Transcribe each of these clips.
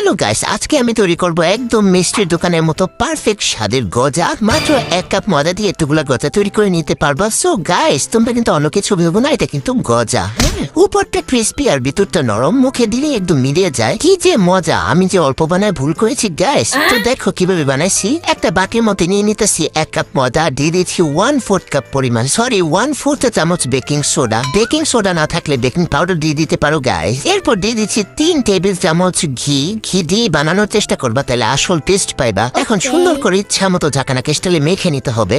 Hello guys, আজকে আমি তৈরি করব একদম মিষ্টির দোকানের মতো পারফেক্ট স্বাদের গজা। মাত্র 1 কাপ ময়দা দিয়ে এতগুলা গজা তৈরি করে নিতে পারবা। সো গাইস, তোমরা কিন্তু অন্য কিছু ভেবো না, এটা কিন্তু গজা। উপরটা ক্রিস্পি আর ভিতরটা নরম, মুখে দিলে একদম মিলিয়ে যায়। কি যে মজা! আমি যে অল্প বানায় ভুল করেছি গাইস। তো দেখো কিভাবে বানাইছি। একটা বাটির মধ্যে নিয়ে নিতেছি 1 কাপ ময়দা, দিয়ে দিচ্ছি 1/4 কাপ পরিমাণ 1/4 চামচ বেকিং সোডা। বেকিং সোডা না থাকলে বেকিং পাউডার দিয়ে দিতে পারো গাইস। এরপর দিয়ে দিচ্ছি 3 টেবিল চামচ ঘি দিয়ে বানানোর চেষ্টা করবা, তাহলে আসল টেস্ট পাইবা। এখন সুন্দর করে ইচ্ছা মতো ঝাঁকানা কেস্টালে মেখে নিতে হবে।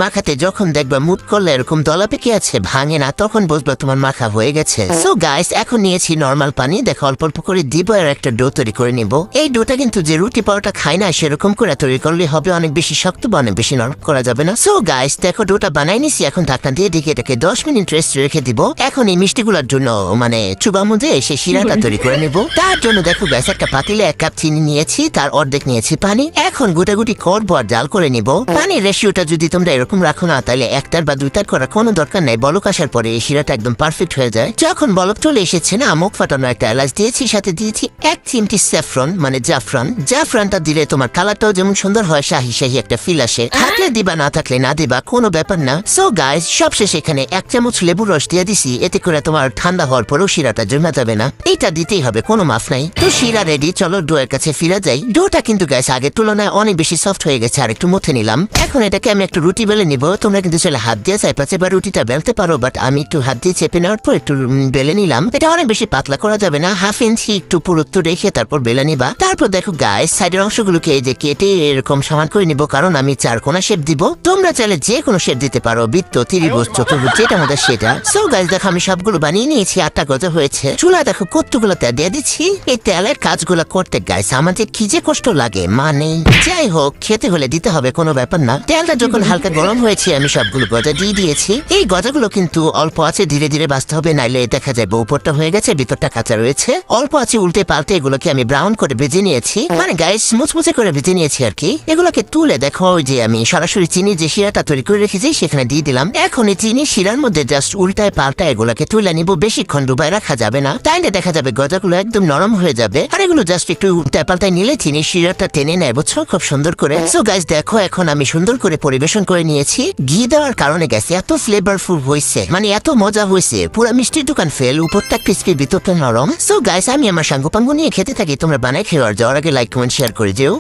মাখাতে যখন দেখবা মুট করলে এরকম দলা পেকে আছে, ভাঙে না, তখন বুঝবা তোমার মাখা হয়ে গেছে। সো গাইস, এখন নিয়েছি নরমাল পানি। দেখো অল্প অল্প করে দিব আর একটা ডো তৈরি করে নিব। এই ডোটা কিন্তু যে রুটি পরোটা খায় না সেরকম করে তৈরি করলে হবে, অনেক বেশি শক্ত বা অনেক বেশি নরম করা যাবে না। সো গাইস, দেখো ডোটা বানাই নিছি। এখন ঢাকনা দিয়ে ঢেকে এটাকে 10 মিনিট রেস্ট রেখে দিব। এখন এই মিষ্টিগুলোর জন্য মানে চুবা মধ্যে এসে শিরাটা তৈরি করে নিব। তার জন্য দেখো গাইস, একটা পাতিলে 1 কাপ চিনি নিয়েছি, তার অর্ধেক নিয়েছি পানি। এখন গুটাগুটি করবো আর জাল করে নিব। পানির রেশিওটা যদি তোমরা এরকম রাখো না, তাহলে 1টার বা 2টার করার কোনো দরকার নাই। বলক আসার পরে এই শিরাটা একদম পারফেক্ট হয়ে যায়। যখন বলক চলে এসেছে না, মুখ ফাটানো একটা এলাচ দিয়েছি, সাথে দিয়েছি 1 চিমটি স্যাফরন মানে জাফরান। জাফরানটা দিলে তোমার কালারটাও যেমন সুন্দর হয়, শাহি শাহি একটা ফিল আসে। থাকলে দিবা, না থাকলে না দিবা, কোনো ব্যাপার না। সো গাইস, সবশেষে এখানে 1 চামচ লেবুর রস দিয়ে দিছি। এতে করে তোমার ঠান্ডা হওয়ার পরেও শিরাটা জমা যাবে না। এটা দিতেই হবে, কোনো মাফ নাই। তো শিরা রেডি, চলো ডোয়ের কাছে ফিরে যাই। ডোটা কিন্তু গাইস আগের তুলনায় অনেক বেশি সফট হয়ে গেছে, আর একটু মুথে নিলাম। এখন এটাকে আমি একটু রুটি বেলে নিব। তোমরা কিন্তু চলে হাত দিয়ে চাইপাচে বা রুটিটা বেলতে পারো, বাট আমি একটু হাত দিয়ে চেপে নেওয়ার পর একটু বেলে নিলাম। এটা অনেক বেশি পাতলা করা যাবে না, 1/2 ইঞ্চি একটু পুরুত্ব রেখে তারপর বেলে নিবা। তারপর দেখো গাইস, সাইডের অংশগুলোকে এই যে কেটে এরকম সমান করে নিব, কারণ আমি 4 কোণা শেপ দিব। তোমরা চাইলে যে কোনো শেপ দিতে পারো, বৃত্ত, ত্রিভুজ, চতুর্ভুজ, যেটা আমাদের সেটা। সো গাইস, দেখো আমি সবগুলো বানিয়ে নিয়েছি। 8টা গজা হয়েছে। চুলা দেখো কতগুলো তেল দিয়ে দিচ্ছি। এই তেলের কাজগুলো করতে গাইস আমাদের কি যে কষ্ট লাগে, মানে যাই হোক, খেতে হলে দিতে হবে, কোনো ব্যাপার না। তেলটা যখন হালকা গরম হয়েছে, আমি সবগুলো গজা দিয়ে দিয়েছি। এই গজাগুলো কিন্তু অল্প আছে, ধীরে ধীরে বাঁচতে হবে, নাইলে দেখা যাবে উপরটা হয়ে গেছে, ভিতরটা কাঁচা রয়েছে। অল্প আছে উল্টে পাল্টে এগুলোকে আমি ব্রাউন করে ভেজে নিয়েছি, মানে গাইস মুচমুচে করে ভেজে নিয়েছি আর কি। এগুলোকে তুলে দেখো ওই যে আমি সরাসরি চিনি যে শিরাটা তৈরি করে রেখেছি সেখানে দিয়ে দিলাম। এখন এই চিনি শিরার মধ্যে জাস্ট উল্টায় পাল্টায় এগুলোকে তুলে নিব। বেশিক্ষণ ডুবাই রাখা যাবে না, তাইলে দেখা যাবে গজাগুলো একদম নরম হয়ে যাবে। আর এগুলো জাস্ট একটু উল্টায় পাল্টায় নিলে চিনি শিরাটা টেনে নেয়, বুঝছো, খুব সুন্দর করে। সো গাইস দেখো, এখন আমি সুন্দর করে পরিবেশন করে নিয়েছি। ঘি দেওয়ার কারণে গেছে এত ফ্লেভারফুল হয়েছে, মানে এত মজা হয়েছে, পুরো মিষ্টির দোকান ফেল। উপরটা ক্রিস্পি, ভিতরটা নরম। সো গাইস, আমি আমার সাঙ্গ পাঙ্গ নিয়ে খেতে থাকি। তোমরা বানাই খেয়ে আর যাওয়ার আগে লাইক কমেন্ট শেয়ার করে যেও।